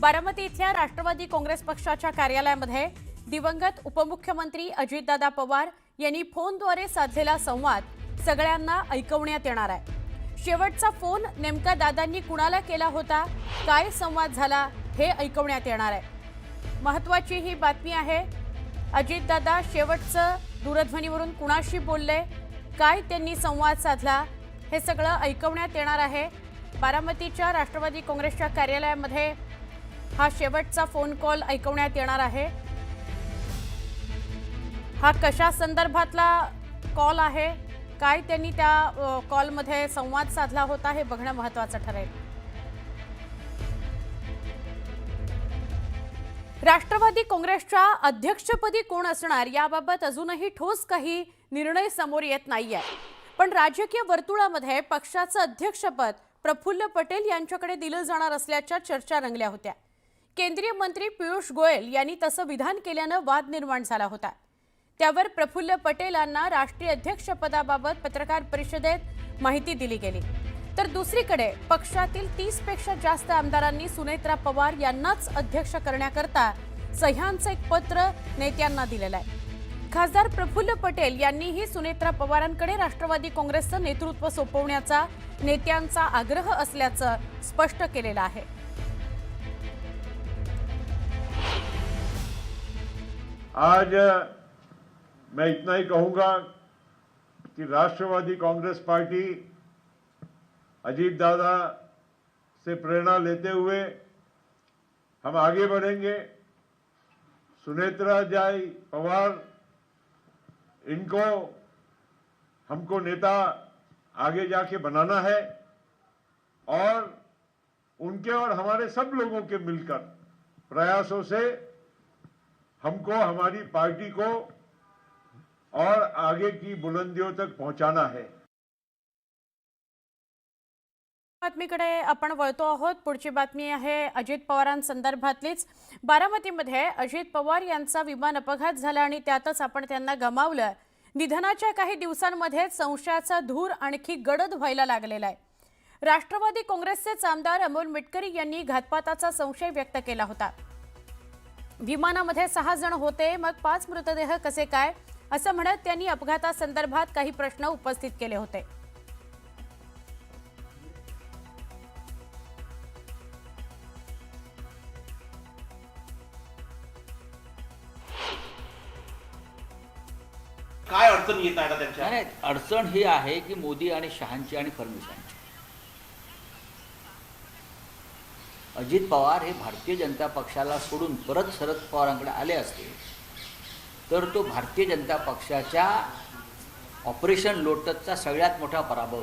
बारामती इथल्या राष्ट्रवादी काँग्रेस पक्षाच्या कार्यालयामध्ये दिवंगत उपमुख्यमंत्री अजितदादा पवार यांनी फोनद्वारे साधलेला संवाद सगळ्यांना ऐकवण्यात येणार आहे। शेवटचा फोन नेमका दादांनी कुणाला केला होता, काय संवाद झाला हे ऐकवण्यात येणार आहे। महत्त्वाची ही बातमी आहे। अजितदादा शेवटचं दूरध्वनीवरून कुणाशी बोलले, काय त्यांनी संवाद साधला, हे सगळं ऐकवण्यात येणार आहे। बारामतीच्या राष्ट्रवादी काँग्रेसच्या कार्यालयामध्ये हा शेवटचा फोन कॉल ऐकवण्यात येणार आहे। हा कशा संदर्भातला कॉल आहे, काय त्यांनी त्या कॉलमध्ये संवाद साधला होता हे बघणं महत्त्वाचं ठरेल। राष्ट्रवादी काँग्रेसच्या अध्यक्षपदी कोण असणार याबाबत अजूनही ठोस काही निर्णय समोर येत नाहीये, पण राजकीय वर्तुळामध्ये पक्षाचं अध्यक्षपद प्रफुल्ल पटेल यांच्याकडे दिलं जाणार असल्याच्या चर्चा रंगल्या होत्या। केंद्रीय मंत्री पियुष गोयल यांनी तसं विधान केल्यानं वाद निर्माण झाला होता। त्यावर प्रफुल्ल पटेलांना राष्ट्रीय अध्यक्षपदाबाबत पत्रकार परिषदेत माहिती दिली गेली। तर दुसरीकडे पक्षातील 30 पेक्षा जास्त आमदारांनी सुनेत्रा पवार यांनाच अध्यक्ष करण्याकरता सह्यांचं एक पत्र नेत्यांना दिलेलं आहे। खासदार प्रफुल्ल पटेल यांनीही सुनेत्रा पवारांकडे राष्ट्रवादी काँग्रेसचं नेतृत्व सोपवण्याचा नेत्यांचा आग्रह असल्याचं स्पष्ट केलेलं आहे। आज मैं इतना ही कहूंगा कि राष्ट्रवादी कांग्रेस पार्टी अजीत दादा से प्रेरणा लेते हुए हम आगे बढ़ेंगे। सुनेत्रा जाई पवार, इनको हमको नेता आगे जाके बनाना है और उनके और हमारे सब लोगों के मिलकर प्रयासों से हमको हमारी पार्टी को और आगे की बुलंदियों तक पहुंचाना है। बातमीकडे आपण वळतो आहोत। पुढची बातमी आहे अजित पवारांसंदर्भातलीच। बारामतीमध्ये अजित पवार यांचा विमान अपघात झाला आणि त्यातच आपण त्यांना गमावलं। निधनाच्या काही दिवसांमध्ये संशयाचा धूर आणखी गडद व्हायला लागलेला आहे। राष्ट्रवादी काँग्रेसचे आमदार अमोल मिटकरी यांनी घातपाताचा संशय व्यक्त केला होता। विमानामध्ये 6 जण होते, मग 5 मृतदेह कसे काय, असं म्हणत त्यांनी अपघातासंदर्भात काही प्रश्न उपस्थित केले होते। काय अडचण येत आहे का त्यांच्या? नाही, अडचण ही आहे की मोदी आणि शहांची आणि फडणवीसांची। अजित पवार हे भारतीय जनता पक्षाला सोडून परत शरद पवारांकडे आले असते तर तो भारतीय जनता पक्षाच्या ऑपरेशन लोटसचा सगळ्यात मोठा पराभव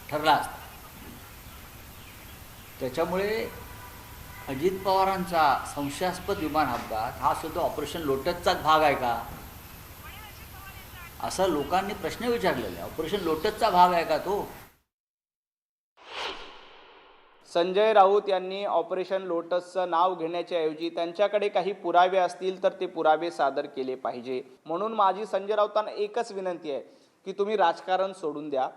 ठरला असता। त्याच्यामुळे अजित पवारांचा संशयास्पद विमान अपघात हा सुद्धा ऑपरेशन लोटसचाच भाग आहे का, असं लोकांनी प्रश्न विचारलेला आहे। ऑपरेशन लोटसचा भाग आहे का तो? संजय राऊत यांनी ऑपरेशन लोटसचं नाव घेण्याच्या ऐवजी त्यांच्याकडे काही पुरावे असतील तर ते पुरावे सादर केले पाहिजे। म्हणून माझी संजय राऊतांना एकच विनंती आहे की तुम्ही राजकारण सोडून द्या,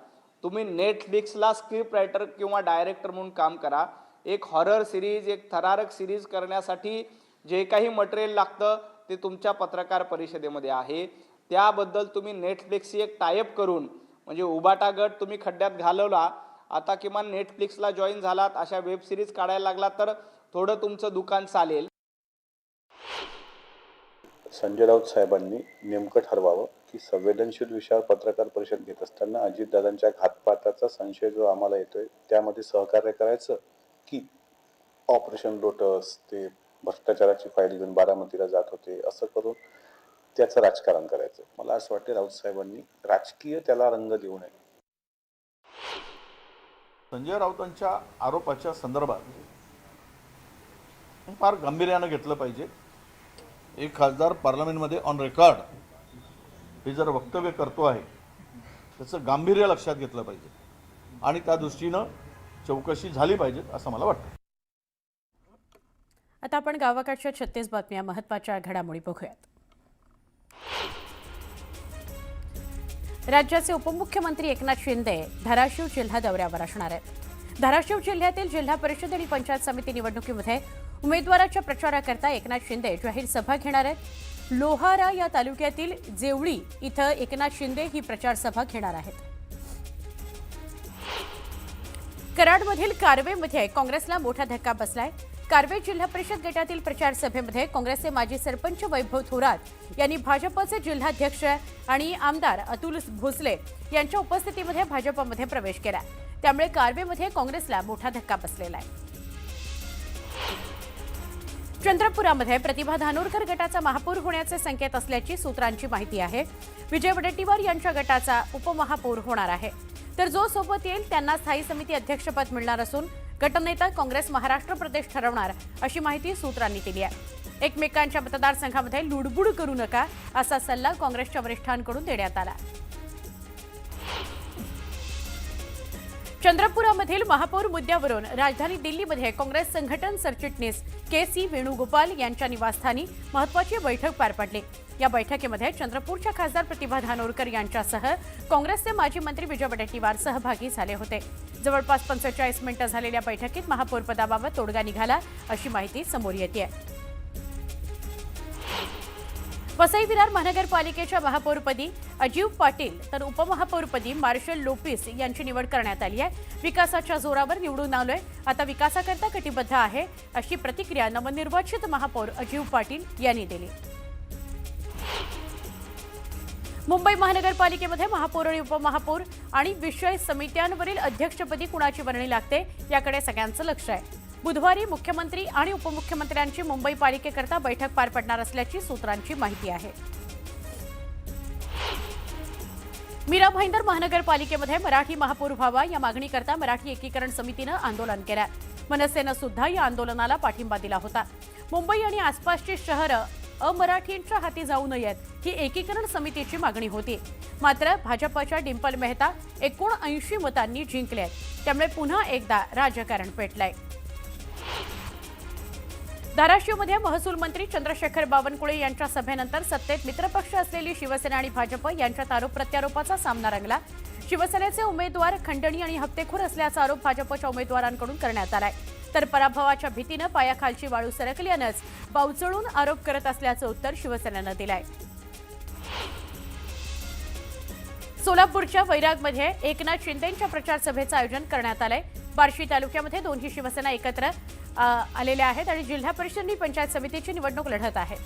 तुम्ही नेटफ्लिक्सला स्क्रिप्ट रायटर किंवा डायरेक्टर म्हणून काम करा। एक हॉरर सिरीज, एक थरारक सिरीज करण्यासाठी जे काही मटेरियल लागतं ते तुमच्या पत्रकार परिषदेमध्ये आहे। त्याबद्दल तुम्ही नेटफ्लिक्सची एक टायअप करून, म्हणजे उबाटा गट तुम्ही खड्ड्यात घालवला, आता किमान नेटफ्लिक्सला जॉईन झालात, अशा वेब सिरीज काढायला लागला तर थोडं तुमचं दुकान चालेल। संजय राऊत साहेबांनी नेमकं ठरवावं की संवेदनशील विषयावर पत्रकार परिषद घेत असताना अजितदादांच्या घातपाताचा संशय जो आम्हाला येतोय त्यामध्ये सहकार्य करायचं की ऑपरेशन लोटस ते भ्रष्टाचाराची फाईल घेऊन बारामतीला जात होते असं करून त्याचं राजकारण करायचं। मला असं वाटतं राऊत साहेबांनी राजकीय त्याला रंग देऊ नये। संजय राऊतांच्या आरोपाच्या संदर्भात फार गांभीर्यानं घेतलं पाहिजे। एक खासदार पार्लमेंटमध्ये ऑन रेकॉर्ड हे जर वक्तव्य करतो आहे त्याचं गांभीर्य लक्षात घेतलं पाहिजे आणि त्या दृष्टीनं चौकशी झाली पाहिजे असं मला वाटतं। आता आपण गावाकडच्या 36 बातम्या महत्त्वाच्या घडामोडी बघूयात। राज्याचे उपमुख्यमंत्री एकनाथ शिंदे धाराशिव जिल्हा दौऱ्यावर असणार आहेत। धाराशिव जिल्ह्यातील जिल्हा परिषद आणि पंचायत समिती निवडणुकीमध्ये उमेदवाराच्या प्रचाराकरता एकनाथ शिंदे जाहीर सभा घेणार आहेत. लोहारा या तालुक्यातील जेवळी इथं एकनाथ शिंदे ही प्रचार सभा घेणार आहेत. कराडमधील कारवेमध्ये काँग्रेसला मोठा धक्का बसलाय. कारवे जिल्हा परिषद गटातील प्रचार सभेमध्ये काँग्रेसचे माजी सरपंच वैभव थोरात यांनी भाजपचे जिल्हाध्यक्ष आणि आमदार अतुल भोसले यांच्या उपस्थितीमध्ये भाजपमध्ये प्रवेश केला. त्यामुळे कारवेमध्ये काँग्रेसला मोठा धक्का बसलेला आहे. चंद्रपुरामध्ये प्रतिभा धानोरकर गटाचा महापौर होण्याचे संकेत असल्याची सूत्रांची माहिती आहे. विजय वडेट्टीवार यांच्या गटाचा उपमहापौर होणार आहे. तर जो सोबत येईल त्यांना स्थायी समिती अध्यक्षपद मिळणार असून गटनेता काँग्रेस महाराष्ट्र प्रदेश ठरवणार अशी माहिती सूत्रांनी दिली आहे. एकमेकांच्या मतदारसंघामध्ये लुडबुड करू नका असा सल्ला काँग्रेसच्या वरिष्ठांकडून देण्यात आला. चंद्रपुरामधील महापौर मुद्द्यावरून राजधानी दिल्लीमध्ये काँग्रेस संघटन सरचिटणीस के.सी. वेणुगोपाल यांच्या निवासस्थानी महत्त्वाची बैठक पार पडली. या बैठकीमध्ये चंद्रपूरच्या खासदार प्रतिभा धानोरकर यांच्यासह काँग्रेसचे माजी मंत्री विजय वडेट्टीवार सहभागी झाले होते. जवळपास 45 मिनिटं झालेल्या बैठकीत महापौर पदाबाबत तोडगा निघाला अशी माहिती समोर येते. वसई विरार महानगरपालिकेच्या महापौरपदी अजीव पाटील तर उपमहापौरपदी मार्शल लोपिस यांची निवड करण्यात आली आहे. विकासाच्या जोरावर निवडून आलोय, आता विकासाकरता कटिबद्ध आहे अशी प्रतिक्रिया नवनिर्वाचित महापौर अजीव पाटील यांनी दिली. मुंबई महानगरपालिकेमध्ये महापौर आणि उपमहापौर आणि विषय समित्यांवरील अध्यक्षपदी कुणाची वर्णी लागते याकडे सगळ्यांचं लक्ष आहे. बुधवारी मुख्यमंत्री आणि उपमुख्यमंत्र्यांची मुंबई पालिकेकरता बैठक पार पडणार असल्याची सूत्रांची माहिती आहे. मीरा भाईंदर महानगरपालिकेमध्ये मराठी महापौर व्हावा या मागणीकरता मराठी एकीकरण समितीनं आंदोलन केलं. मनसेनं सुद्धा या आंदोलनाला पाठिंबा दिला होता. मुंबई आणि आसपासची शहरं अमराठींच्या हाती जाऊ नयेत ही एकीकरण समितीची मागणी होती. मात्र भाजपच्या डिंपल मेहता 79 मतांनी जिंकले, त्यामुळे पुन्हा एकदा राजकारण पेटलंय. धाराशिवमध्ये महसूल मंत्री चंद्रशेखर बावनकुळे यांच्या सभेनंतर सत्तेत मित्रपक्ष असलेली शिवसेना आणि भाजप यांच्यात आरोप प्रत्यारोपाचा सामना रंगला. शिवसेनेचे उमेदवार खंडणी आणि हप्तेखोर असल्याचा आरोप भाजपच्या उमेदवारांकडून करण्यात आलाय. तर पराभवाच्या भीतीनं पायाखालची वाळू सरकल्यानंच बावचळून आरोप करत असल्याचं उत्तर शिवसेनेनं दिलंय. सोलापूरच्या वैरागमध्ये एकनाथ शिंदेंच्या प्रचार सभेचं आयोजन करण्यात आलंय. बार्शी तालुक्यामध्ये दोन्ही शिवसेना एकत्र आलेल्या आहेत आणि जिल्हा परिषद आणि पंचायत समितीची निवडणूक लढत आहे.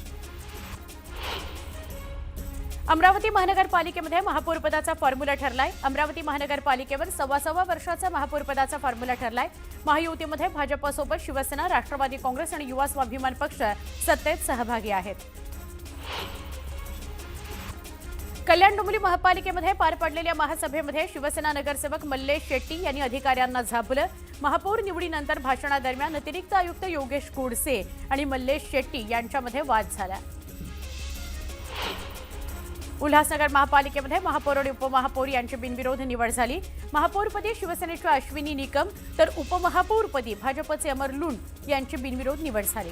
अमरावती महानगरपालिकेमध्ये महापौरपदाचा फॉर्म्युला ठरलाय. अमरावती महानगरपालिकेवर 1.25 वर्षाचा महापौरपदाचा फॉर्म्युला ठरलाय. महायुतीमध्ये भाजपसोबत शिवसेना, राष्ट्रवादी काँग्रेस आणि युवा स्वाभिमान पक्ष सत्तेत सहभागी आहेत. कल्याण डोंबिवली महापालिकेमध्ये पार पडलेल्या महासभेमध्ये शिवसेना नगरसेवक मल्लेश शेट्टी यांनी अधिकाऱ्यांना झापलं. महापौर निवडीनंतर भाषणादरम्यान अतिरिक्त आयुक्त योगेश गोडसे आणि मल्लेश शेट्टी यांच्यामध्ये वाद झाला. उल्हासनगर महापालिकेमध्ये महापौर आणि उपमहापौर यांची बिनविरोध निवड झाली. महापौरपदी शिवसेनेच्या अश्विनी निकम तर उपमहापौरपदी भाजपचे अमर लुंड यांची बिनविरोध निवड झाली.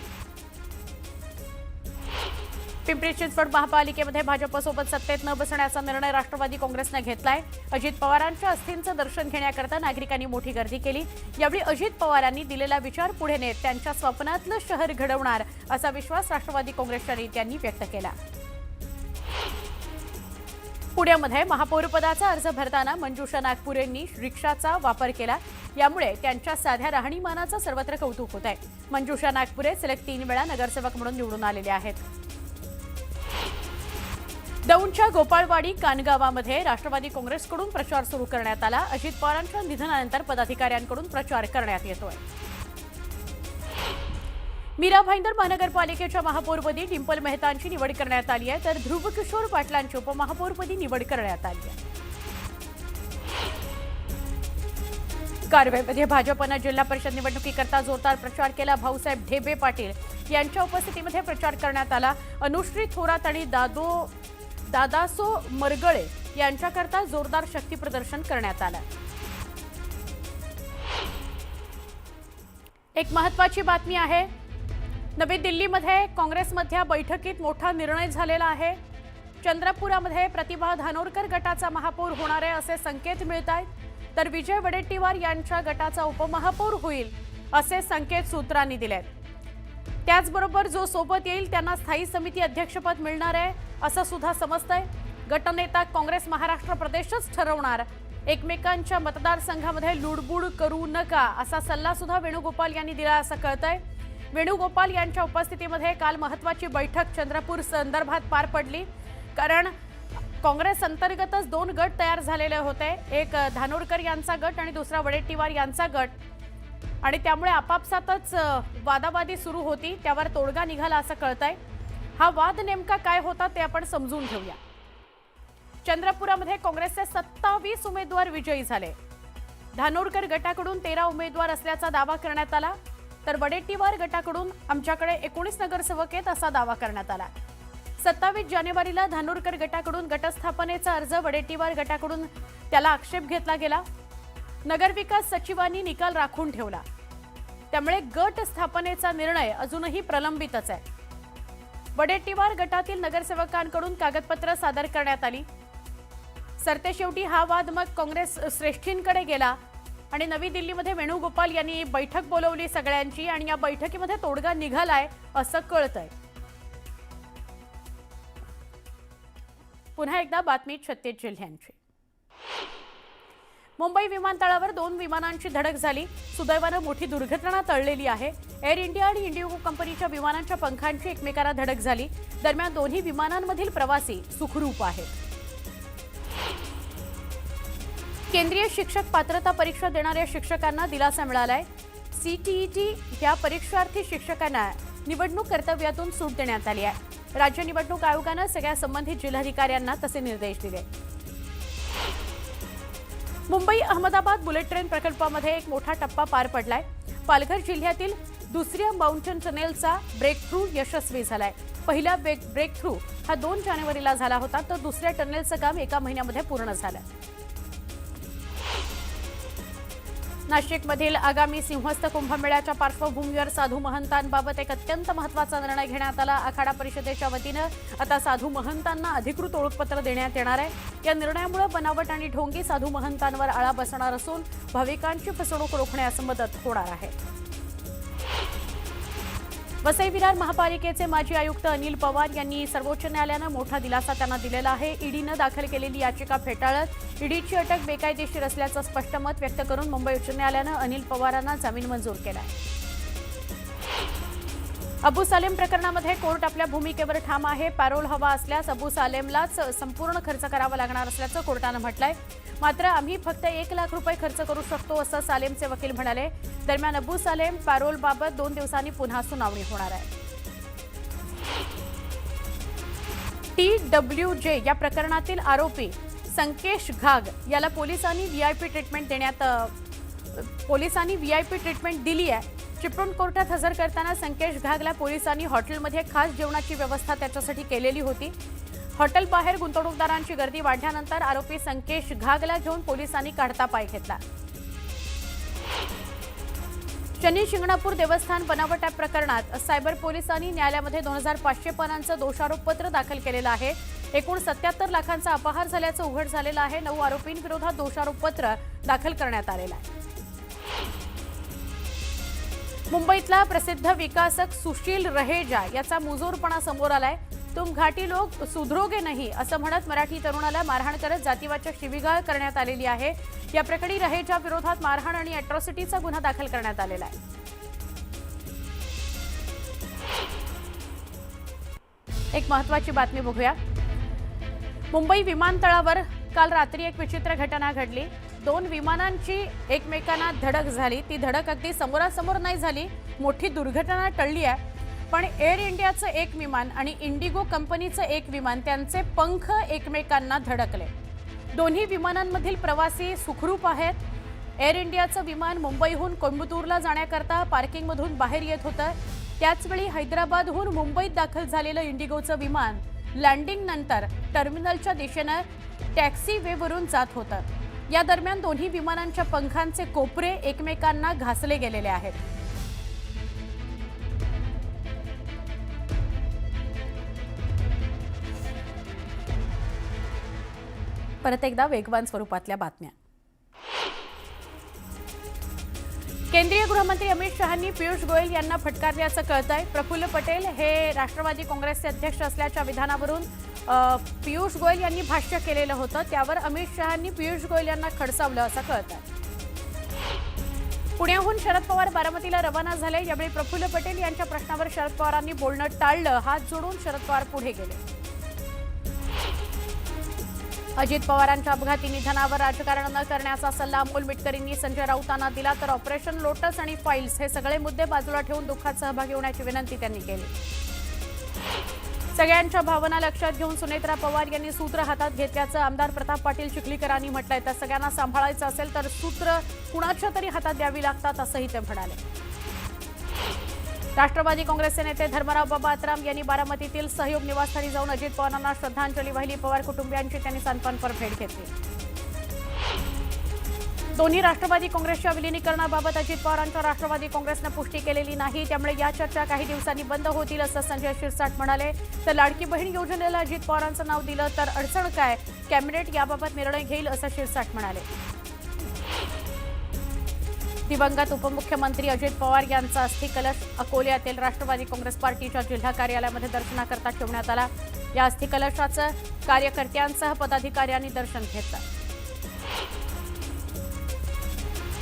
पिंपरी चिंचवड महापालिकेमध्ये भाजपसोबत सत्तेत न बसण्याचा निर्णय राष्ट्रवादी काँग्रेसनं घेतलाय. अजित पवारांच्या अस्थींचं दर्शन घेण्याकरता नागरिकांनी मोठी गर्दी केली. यावेळी अजित पवारांनी दिलेला विचार पुढे नेत त्यांच्या स्वप्नातलं शहर घडवणार असा विश्वास राष्ट्रवादी काँग्रेसच्या नेत्यांनी व्यक्त केला. पुण्यामध्ये महापौरपदाचा अर्ज भरताना मंजुषा नागपुरेंनी रिक्षाचा वापर केला. यामुळे त्यांच्या साध्या राहणीमानाचं सर्वत्र कौतुक होत आहे. मंजुषा नागपुरे सलग 3 वेळा नगरसेवक म्हणून निवडून आलेले आहेत. दौंडच्या गोपाळवाडी कानगावामध्ये राष्ट्रवादी काँग्रेसकडून प्रचार सुरू करण्यात आला. अजित पवारांच्या निधनानंतर पदाधिकाऱ्यांकडून प्रचार करण्यात येतोय. मीरा भाईंदर महानगरपालिकेच्या महापौरपदी डिंपल मेहतांची निवड करण्यात आली आहे तर ध्रुव किशोर पाटलांची उपमहापौरपदी निवड करण्यात आली आहे. कारवेमध्ये भाजपनं जिल्हा परिषद निवडणुकीकरता जोरदार प्रचार केला. भाऊसाहेब ढेबे पाटील यांच्या उपस्थितीमध्ये प्रचार करण्यात आला. अनुश्री थोरात आणि दादासो मरगळे यांच्याकरता जोरदार शक्ती प्रदर्शन करण्यात आलं. एक महत्त्वाची बातमी आहे. नवी दिल्लीमध्ये काँग्रेसमधल्या बैठकीत मोठा निर्णय झालेला आहे. चंद्रपुरामध्ये प्रतिभा धानोरकर गटाचा महापौर होणार आहे असे संकेत मिळत आहेत. तर विजय वडेट्टीवार यांच्या गटाचा उपमहापौर होईल असे संकेत सूत्रांनी दिलेत. त्याचबरोबर जो सोबत येईल त्यांना स्थायी समिती अध्यक्षपद मिळणार आहे असं सुद्धा समजतंय. गटनेता काँग्रेस महाराष्ट्र प्रदेशच ठरवणार. एकमेकांच्या मतदारसंघामध्ये लुडबुड करू नका असा सल्ला सुद्धा वेणुगोपाल यांनी दिला असं कळतंय. वेणुगोपाल यांच्या उपस्थितीमध्ये काल महत्त्वाची बैठक चंद्रपूर संदर्भात पार पडली. कारण काँग्रेस अंतर्गतच 2 गट तयार झालेले होते. एक धानोरकर यांचा गट आणि दुसरा वडेट्टीवार यांचा गट. आणि त्यामुळे आपापसातच वादावादी सुरू होती. त्यावर तोडगा निघाला असं कळतंय. हा वाद नेमका काय होता ते आपण समजून घेऊया. चंद्रपुरामध्ये काँग्रेसचे 27 उमेदवार विजयी झाले. धानोरकर गटाकडून 13 उमेदवार असल्याचा दावा करण्यात आला. तर वडेट्टीवार गटाकडून आमच्याकडे 19 नगरसेवक आहेत असा दावा करण्यात आला. 27 जानेवारीला धानोरकर गटाकडून गटस्थापनेचा अर्ज, वडेट्टीवार गटाकडून त्याला आक्षेप घेतला गेला. नगरविकास सचिवांनी निकाल राखून ठेवला. त्यामुळे गट स्थापनेचा निर्णय अजूनही प्रलंबितच आहे. वडेट्टीवार गटातील नगरसेवकांकडून कागदपत्र सादर करण्यात आली. सरतेशेवटी हा वाद मग काँग्रेस श्रेष्ठींकडे गेला आणि नवी दिल्लीमध्ये वेणुगोपाल यांनी बैठक बोलवली सगळ्यांची आणि या बैठकीमध्ये तोडगा निघालाय असं कळतंय. पुन्हा एकदा बातमी 36 जिल्ह्यांची. मुंबई विमानतळावर 2 विमानांची धडक झाली. सुदैवानं मोठी दुर्घटना टळलेली आहे. एअर इंडिया आणि इंडिगो कंपनीच्या विमानांच्या पंखांची एकमेकांना धडक झाली. दरम्यान दोन्ही विमानांमधील प्रवासी सुखरूप आहेत. केंद्रीय शिक्षक पात्रता परीक्षा देणाऱ्या शिक्षकांना दिलासा मिळालाय. CTET या परीक्षार्थी शिक्षकांना निवडणूक कर्तव्यातून सूट देण्यात आली आहे. राज्य निवडणूक आयोगानं सगळ्या संबंधित जिल्हाधिकाऱ्यांना तसे निर्देश दिले. मुंबई अहमदाबाद बुलेट ट्रेन प्रकल्पामध्ये एक मोठा टप्पा पार पडलाय. पालघर जिल्ह्यातील दुसऱ्या माउंटन टनेलचा ब्रेक थ्रू यशस्वी झालाय. पहिला ब्रेक थ्रू हा 2 जानेवारीला झाला होता, तर दुसऱ्या टनेलचं काम 1 महिन्यामध्ये पूर्ण झालं. नाशिकमधील आगामी सिंहस्थ कुंभमेळ्याच्या पार्श्वभूमीवर साधू महंतांबाबत एक अत्यंत महत्त्वाचा निर्णय घेण्यात आला. आखाडा परिषदेच्या वतीनं आता साधू महंतांना अधिकृत ओळखपत्र देण्यात येणार आहे. या निर्णयामुळे बनावट आणि ढोंगी साधू महंतांवर आळा बसणार असून भाविकांची फसवणूक रोखण्यास मदत होणार आहे. वसई विरार महापालिकेचे माजी आयुक्त अनिल पवार यांनी सर्वोच्च न्यायालयानं मोठा दिलासा त्यांना दिलेला आहे. ईडीनं दाखल केलेली याचिका फेटाळत ईडीची अटक बेकायदेशीर असल्याचं स्पष्ट मत व्यक्त करून मुंबई उच्च न्यायालयानं अनिल पवारांना जामीन मंजूर केला. अबू सालेम प्रकरणामध्ये कोर्ट आपल्या भूमिकेवर ठाम आहे. पॅरोल हवा असल्यास अबू सालेमलाच संपूर्ण खर्च करावा लागणार असल्याचं कोर्टानं म्हटलंय. मात्र आम्ही फक्त 1 लाख रुपये खर्च करू शकतो असं सालेमचे वकील म्हणाले. दरम्यान अबू सालेम पॅरोलबाबत 2 दिवसांनी पुन्हा सुनावणी होणार आहे. TWJ या प्रकरणातील आरोपी संकेश घाग याला पोलिसांनी व्हीआयपी ट्रीटमेंट दिली आहे. चिपळूण कोर्टात हजर करताना संकेश घागला पोलिसांनी हॉटेलमध्ये खास जेवणाची व्यवस्था त्याच्यासाठी केलेली होती. हॉटेल बाहेर गुंतवणूकदारांची गर्दी वाढल्यानंतर आरोपी संकेश घागला घेऊन पोलिसांनी काढता पाय घेतला. शनी शिंगणापूर देवस्थान बनावट ॲप प्रकरणात सायबर पोलिसांनी न्यायालयामध्ये 2500 पानांचं दोषारोपपत्र दाखल केलेलं आहे. एकूण 77 लाखांचा अपहार झाल्याचं उघड झालेलं आहे. 9 आरोपींविरोधात दोषारोपपत्र दाखल करण्यात आलेलं आहे. मुंबईतला प्रसिद्ध विकासक सुशील रहेजा याचा मुजोरपणा समोर आलाय. तुम घाटी लोक सुधरोगे नाही असं म्हणत मराठी तरुणाला मारहाण करत जातीवाचक शिवीगाळ करण्यात आलेली आहे. या प्रकरणी रहेजा विरोधात मारहाण आणि अॅट्रॉसिटीचा गुन्हा दाखल करण्यात आलेला आहे. एक महत्त्वाची बातमी बघूया. मुंबई विमानतळावर काल रात्री एक विचित्र घटना घडली. 2 विमानांची एकमेकांना धडक झाली. ती धडक अगदी समोरासमोर नाही झाली. मोठी दुर्घटना टळली आहे. पण एअर इंडियाचं एक विमान आणि इंडिगो कंपनीचं एक विमान त्यांचे पंख एकमेकांना धडकले. दोन्ही विमानांमधील प्रवासी सुखरूप आहेत. एअर इंडियाचं विमान मुंबईहून कोइंबतूरला जाण्याकरता पार्किंगमधून बाहेर येत होतं. त्याचवेळी हैदराबादहून मुंबईत दाखल झालेलं इंडिगोचं विमान लँडिंग नंतर टर्मिनलच्या दिशेनं टॅक्सी वेवरून जात होतं. या दरम्यान दोन्ही विमानांच्या पंखांचे कोपरे एकमेकांना घासले गेलेले आहेत. परत एकदा वेगवान स्वरूपातल्या बातम्या. केंद्रीय गृहमंत्री अमित शहांनी पियुष गोयल यांना फटकारल्याचं कळतंय. प्रफुल्ल पटेल हे राष्ट्रवादी काँग्रेसचे अध्यक्ष असल्याच्या विधानावरून पियुष गोयल यांनी भाष्य केलेलं होतं. त्यावर अमित शहांनी पियुष गोयल यांना खडसावलं असं कळतंय. पुण्याहून शरद पवार बारामतीला रवाना झाले. यावेळी प्रफुल्ल पटेल यांच्या प्रश्नावर शरद पवारांनी बोलणं टाळलं. हात जोडून शरद पवार पुढे गेले. अजित पवारांच्या अपघाती निधनावर राजकारण न करण्याचा सल्ला अमोल मिटकरींनी संजय राऊतांना दिला. तर ऑपरेशन लोटस आणि फाईल्स हे सगळे मुद्दे बाजूला ठेवून दुःखात सहभागी होण्याची विनंती त्यांनी केली. सगळ्यांच्या भावना लक्षात घेऊन सुनेत्रा पवार यांनी सूत्र हातात घेतल्याचं आमदार प्रताप पाटील चिखलीकरांनी म्हटलंय. तर सगळ्यांना सांभाळायचं असेल तर सूत्र कुणाच्या तरी हातात द्यावी लागतात असंही ते म्हणाले. राष्ट्रवादी काँग्रेसचे नेते धर्मराव बाबा आत्राम यांनी बारामतीतील सहयोग निवासस्थानी जाऊन अजित पवारांना श्रद्धांजली वाहिली. पवार कुटुंबियांची त्यांनी सांत्वनपर भेट घेतली. दोन्ही राष्ट्रवादी काँग्रेसच्या विलिनीकरणाबाबत अजित पवारांच्या राष्ट्रवादी काँग्रेसनं पुष्टी केलेली नाही. त्यामुळे या चर्चा काही दिवसांनी बंद होतील असं संजय शिरसाट म्हणाले. तर लाडकी बहीण योजनेला अजित पवारांचं नाव दिलं तर अडचण काय, कॅबिनेट याबाबत निर्णय घेईल असं शिरसाट म्हणाले. दिवंगत उपमुख्यमंत्री अजित पवार यांचा अस्थि कलश अकोल्यातील राष्ट्रवादी काँग्रेस पार्टीच्या जिल्हा कार्यालयामध्ये दर्शनाकरता ठेवण्यात आला. या अस्थि कलशाचं कार्यकर्त्यांसह पदाधिकाऱ्यांनी दर्शन घेतलं.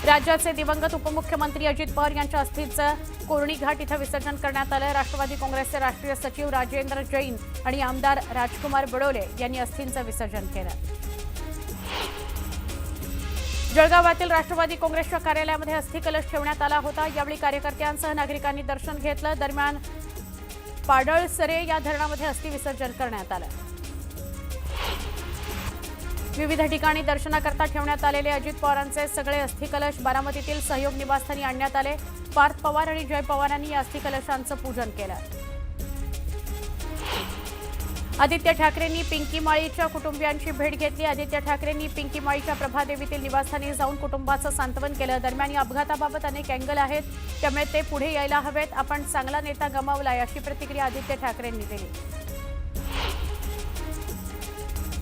राज्याचे दिवंगत उपमुख्यमंत्री अजित पवार यांच्या अस्थीचं कोरणी घाट इथं विसर्जन करण्यात आलं. राष्ट्रवादी काँग्रेसचे राष्ट्रीय सचिव राजेंद्र जैन आणि आमदार राजकुमार बडोले यांनी अस्थींचं विसर्जन केलं. जळगावातील राष्ट्रवादी काँग्रेसच्या कार्यालयामध्ये अस्थि कलश ठेवण्यात आला होता. यावेळी कार्यकर्त्यांसह नागरिकांनी दर्शन घेतलं. दरम्यान पाडळसरे या धरणामध्ये अस्थि विसर्जन करण्यात आलं. विविध ठिकाणी दर्शनाकरता ठेवण्यात आलेले अजित पवारांचे सगळे अस्थि कलश बारामतीतील सहयोग निवासस्थानी आणण्यात आले. पार्थ पवार आणि जय पवारांनी या अस्थि कलशांचं पूजन केलं. आदित्य ठाकरेंनी पिंकी माळीच्या कुटुंबियांची भेट घेतली. आदित्य ठाकरेंनी पिंकी माळीच्या प्रभादेवीतील निवासस्थानी जाऊन कुटुंबाचं सांत्वन केलं. दरम्यान या अपघाताबाबत अनेक अँगल आहेत, त्यामुळे ते पुढे यायला हवेत. आपण चांगला नेता गमावलाय अशी प्रतिक्रिया आदित्य ठाकरेंनी दिली.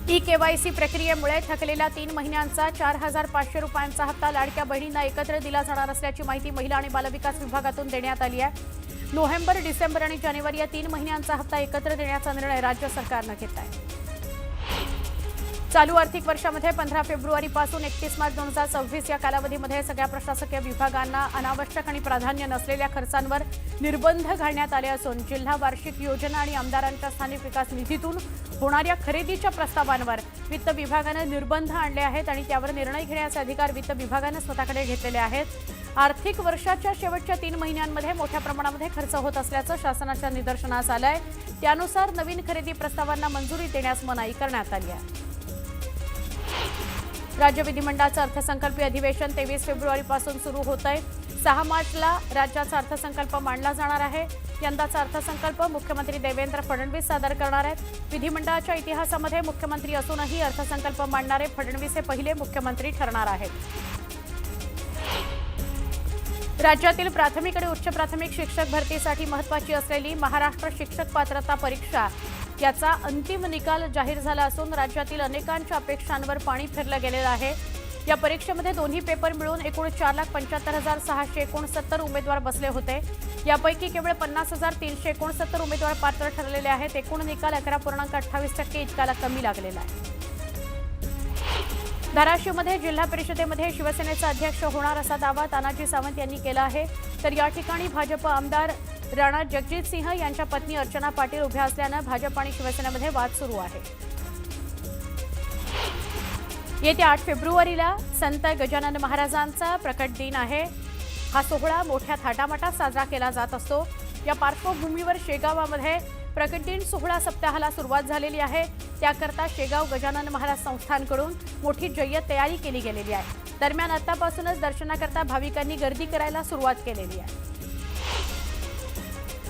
ई-केवायसी प्रक्रियेमुळे थकलेला 3 महिन्यांचा 4,500 रुपयांचा हप्ता लाडक्या बहिणींना एकत्र दिला जाणार असल्याची माहिती महिला आणि बालविकास विभागातून देण्यात आली आहे. नोव्हेंबर, डिसेंबर आणि जानेवारी या 3 महिन्यांचा हप्ता एकत्र देण्याचा निर्णय राज्य सरकारनं घेतला आहे. चालू आर्थिक वर्षामध्ये 15 फेब्रुवारीपासून 31 मार्च 2026 या कालावधीमध्ये सगळ्या प्रशासकीय विभागांना अनावश्यक आणि प्राधान्य नसलेल्या खर्चांवर निर्बंध घालण्यात आले असून जिल्हा वार्षिक योजना आणि आमदारांच्या स्थानिक विकास निधीतून होणाऱ्या खरेदीच्या प्रस्तावांवर वित्त विभागानं निर्बंध आणले आहेत आणि त्यावर निर्णय घेण्याचे अधिकार वित्त विभागानं स्वतःकडे घेतलेले आहेत. आर्थिक वर्षाच्या शेवटच्या 3 महिन्यांमध्ये मोठ्या प्रमाणामध्ये खर्च होत असल्याचं शासनाच्या निदर्शनास आलं आहे. त्यानुसार नवीन खरेदी प्रस्तावांना मंजुरी देण्यास मनाई करण्यात आली आहे. राज्य विधिमंडळाचं अर्थसंकल्पीय अधिवेशन 23 फेब्रुवारीपासून सुरू होत आहे. 6 मार्चला राज्याचा अर्थसंकल्प मांडला जाणार आहे. यंदाचा अर्थसंकल्प मुख्यमंत्री देवेंद्र फडणवीस सादर करणार आहेत. विधिमंडळाच्या इतिहासामध्ये मुख्यमंत्री असूनही अर्थसंकल्प मांडणारे फडणवीस हे पहिले मुख्यमंत्री ठरणार आहेत. राज्यातील प्राथमिक आणि उच्च प्राथमिक शिक्षक भरतीसाठी महत्त्वाची असलेली महाराष्ट्र शिक्षक पात्रता परीक्षा याचा अंतिम निकाल जाहीर झाला असून राज्यातील अनेकांच्या अपेक्षांवर पाणी फिरलं गेलेलं आहे. या परीक्षेमध्ये दोन्ही पेपर मिळून एकूण 4,75,669 उमेदवार बसले होते. यापैकी केवळ 50,369 उमेदवार पात्र ठरलेले आहेत. एकूण निकाल 11.28% इतकाला कमी लागलेला आहे. धाराशिवमध्ये जिल्हा परिषदेमध्ये शिवसेनेचा अध्यक्ष होणार असा दावा तानाजी सावंत यांनी केला आहे. तर या ठिकाणी भाजप आमदार राणा जगजितसिंह यांच्या पत्नी अर्चना पाटील उभ्या असल्यानं भाजप आणि शिवसेनेमध्ये वाद सुरू आहे. येत्या 8 फेब्रुवारीला संत गजानन महाराजांचा प्रकट दिन आहे. हा सोहळा मोठ्या थाटामाटात साजरा केला जात असतो. या पार्श्वभूमीवर शेगावामध्ये प्रकट दिन सोहळा सप्ताहाला सुरुवात झालेली आहे. त्याकरता शेगाव गजानन महाराज संस्थानकडून मोठी जय्यत तयारी केली गेलेली आहे. दरम्यान आतापासूनच दर्शनाकरता भाविकांनी गर्दी करायला सुरुवात केलेली आहे.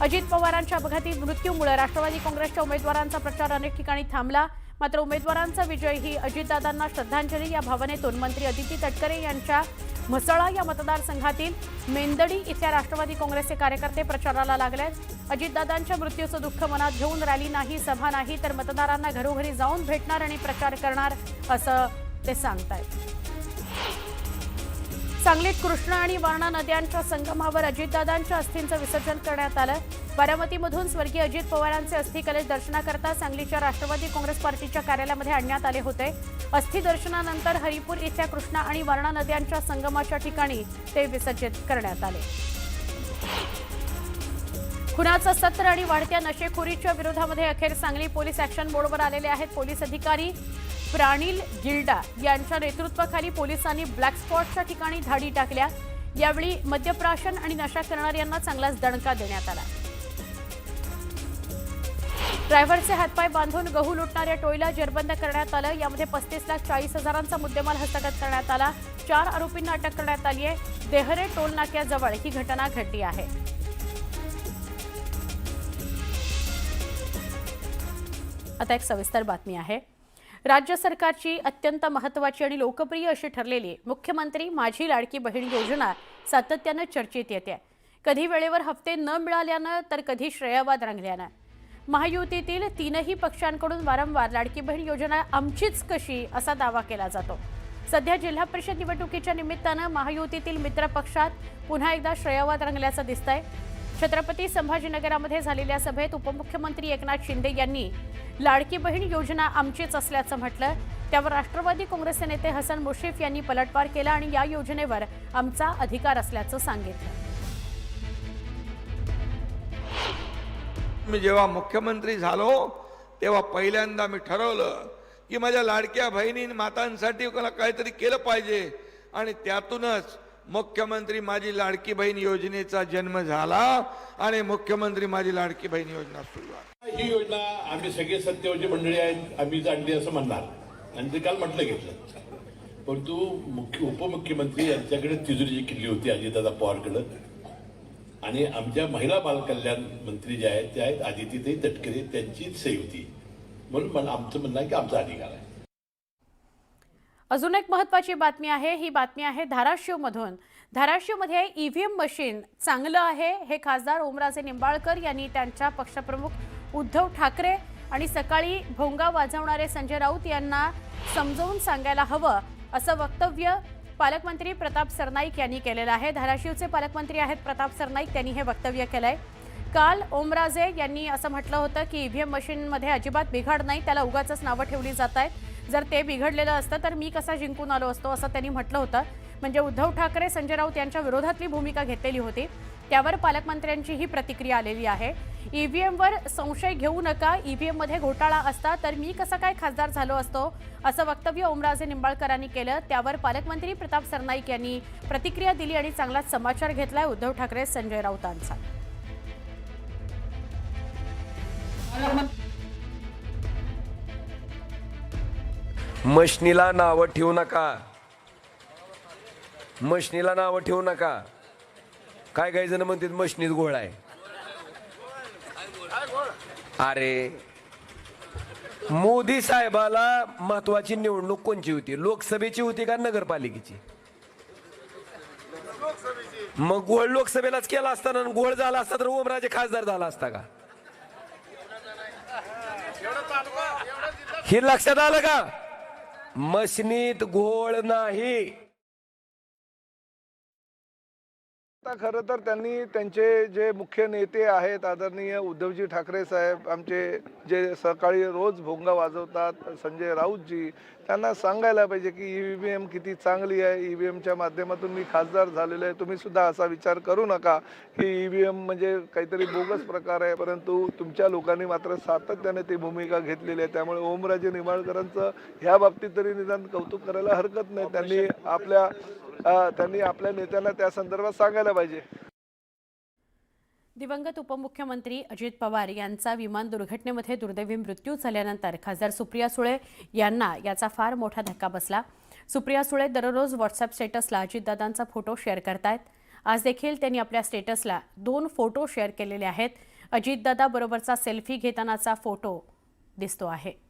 अजित पवारांच्या अपघाती मृत्यूमुळे राष्ट्रवादी काँग्रेसच्या उमेदवारांचा प्रचार अनेक ठिकाणी थांबला. मात्र उमेदवारांचा विजय ही अजितदादांना श्रद्धांजली या भावनेतून मंत्री अदिती तटकरे यांच्या म्हसळा या मतदारसंघातील मेंदडी इथल्या राष्ट्रवादी काँग्रेसचे कार्यकर्ते प्रचाराला लागलेत. अजितदादांच्या मृत्यूचं दुःख मनात घेऊन रॅली नाही, सभा नाही, तर मतदारांना घरोघरी जाऊन भेटणार आणि प्रचार करणार असं ते सांगतायत. सांगलीत कृष्णा आणि वारणा नद्यांच्या संगमावर अजितदादांच्या अस्थींचं विसर्जन करण्यात आलं. बारामतीमधून स्वर्गीय अजित पवारांचे अस्थी कलश दर्शनाकरता सांगलीच्या राष्ट्रवादी काँग्रेस पार्टीच्या कार्यालयामध्ये आणण्यात आले होते. अस्थी दर्शनानंतर हरिपूर इथल्या कृष्णा आणि वारणा नद्यांच्या संगमाच्या ठिकाणी ते विसर्जित करण्यात आले. खुनाचं सत्र आणि वाढत्या नशेखोरीच्या विरोधामध्ये अखेर सांगली पोलीस ॲक्शन मोडवर आलेले आहेत. पोलीस अधिकारी प्राणिल गिल्डा यांच्या नेतृत्वाखाली पोलिसांनी ब्लॅक स्पॉटच्या ठिकाणी धाडी टाकल्या. यावेळी मद्यप्राशन आणि नशा करणाऱ्यांना चांगलाच दणका देण्यात आला. ड्रायव्हरचे हातपाय बांधून गहू लुटणाऱ्या टोळीला जेरबंद करण्यात आलं. यामध्ये 35,40,000चा मुद्देमाल हस्तगत करण्यात आला. 4 आरोपींना अटक करण्यात आली आहे. देहरे टोल नाक्याजवळ ही घटना घडली आहे. आता एक सविस्तर बातमी आहे. राज्य सरकारची अत्यंत महत्त्वाची आणि लोकप्रिय अशी ठरलेली मुख्यमंत्री माझी लाडकी बहीण योजना सातत्यानं चर्चेत येते. कधी वेळेवर हप्ते न मिळाल्यानं तर कधी श्रेयवाद रंगल्यानं. महायुतीतील 3ही पक्षांकडून वारंवार लाडकी बहीण योजना आमचीच कशी असा दावा केला जातो. सध्या जिल्हा परिषद निवडणुकीच्या निमित्तानं महायुतीतील मित्र पक्षात पुन्हा एकदा श्रेयवाद रंगल्याचं दिसतंय. छत्रपती संभाजीनगरामध्ये झालेल्या सभेत उपमुख्यमंत्री एकनाथ शिंदे यांनी लाडकी बहीण योजना आमचीच असल्याचं म्हटलं. त्यावर राष्ट्रवादी काँग्रेसचे नेते हसन मुश्रीफ यांनी पलटवार केला आणि या योजनेवर आमचा अधिकार असल्याचं सांगितलं. मी जेव्हा मुख्यमंत्री झालो तेव्हा पहिल्यांदा मी ठरवलं की माझ्या लाडक्या बहिणी मातांसाठी काहीतरी केलं पाहिजे आणि त्यातूनच मुख्यमंत्री माझी लाडकी बहीण योजनेचा जन्म झाला आणि मुख्यमंत्री माझी लाडकी बहीण योजना सुरू झाली. ही योजना आम्ही सगळे सत्यवती मंडळी आहेत आम्ही जाणली असं म्हणणार आणि ते काल म्हटलं घेतलं. परंतु उपमुख्यमंत्री यांच्याकडे तिजोरी किल्ली होती अजितदादा पवारकडे आणि आमच्या महिला बालकल्याण मंत्री ज्या आहेत त्या आहेत आदितीताई तटकरे त्यांचीच सही होती. म्हणून मला आमचं म्हणणं आहे की आमचा अधिकार आहे. अजून एक महत्त्वाची बातमी आहे. ही बातमी आहे धाराशिवमधून. धाराशिवमध्ये ईव्हीएम मशीन चांगलं आहे हे खासदार ओमराजे निंबाळकर यांनी त्यांच्या पक्षप्रमुख उद्धव ठाकरे आणि सकाळी भोंगा वाजवणारे संजय राऊत यांना समजावून सांगायला हवं असं वक्तव्य पालकमंत्री प्रताप सरनाईक यांनी केलेलं आहे. धाराशिवचे पालकमंत्री आहेत प्रताप सरनाईक, त्यांनी हे वक्तव्य केलंय. काल ओमराजे यांनी असं म्हटलं होतं की ईव्हीएम मशीनमध्ये अजिबात बिघाड नाही, त्याला उगाचच नावं ठेवली जात आहेत. जर ते बिघडलेलं असतं तर मी कसा जिंकून आलो असतो असं त्यांनी म्हटलं होतं. म्हणजे उद्धव ठाकरे संजय राऊत यांच्या विरोधातली भूमिका घेतलेली होती. त्यावर पालकमंत्र्यांची ही प्रतिक्रिया आलेली आहे. ईव्हीएमवर संशय घेऊ नका, ईव्हीएममध्ये घोटाळा असता तर मी कसा काय खासदार झालो असतो असं वक्तव्य ओमराजे निंबाळकरांनी केलं. त्यावर पालकमंत्री प्रताप सरनाईक यांनी प्रतिक्रिया दिली आणि चांगलाच समाचार घेतलाय उद्धव ठाकरे संजय राऊतांचा. मशनीला नावं ठेवू नका, मशनीला नावं ठेवू नका. काय काही जण म्हणतात मशनीत गोळ आहे. अरे मोदी साहेबाला महत्वाची निवडणूक कोणची होती? लोकसभेची होती का नगरपालिकेची? मग गोळ लोकसभेलाच केला असताना गोळ झाला असता तर ओमराजे खासदार झाला असता का? हे लक्षात आलं का? मशनीत घोळ नाही. खरं तर त्यांनी त्यांचे जे मुख्य नेते आहेत आदरणीय उद्धवजी ठाकरे साहेब, आमचे जे सकाळी रोज भोंगा वाजवतात संजय राऊतजी, त्यांना सांगायला पाहिजे की ईव्हीएम किती चांगली आहे. ईव्हीएमच्या माध्यमातून मी खासदार झालेलो आहे. तुम्ही सुद्धा असा विचार करू नका की ईव्हीएम म्हणजे काहीतरी बोगस प्रकार आहे. परंतु तुमच्या लोकांनी मात्र सातत्याने ती भूमिका घेतलेली आहे. त्यामुळे ओमराजे निंबाळकरांचं ह्या बाबतीत तरी निदान कौतुक करायला हरकत नाही. त्यांनी आपल्या नेत्यांना त्या संदर्भात सांगायला पाहिजे. दिवंगत उपमुख्यमंत्री अजित पवार यांचा विमान दुर्घटनेमध्ये दुर्दैवी मृत्यू झाल्यानंतर खासदार सुप्रिया सुळे यांना याचा फार मोठा धक्का बसला. सुप्रिया सुळे दररोज व्हॉट्सअप स्टेटसला अजितदादांचा फोटो शेअर करतायत. आज देखील त्यांनी आपल्या स्टेटसला 2 फोटो शेअर केलेले आहेत. अजितदादा बरोबरचा सेल्फी घेतानाचा फोटो दिसतो आहे.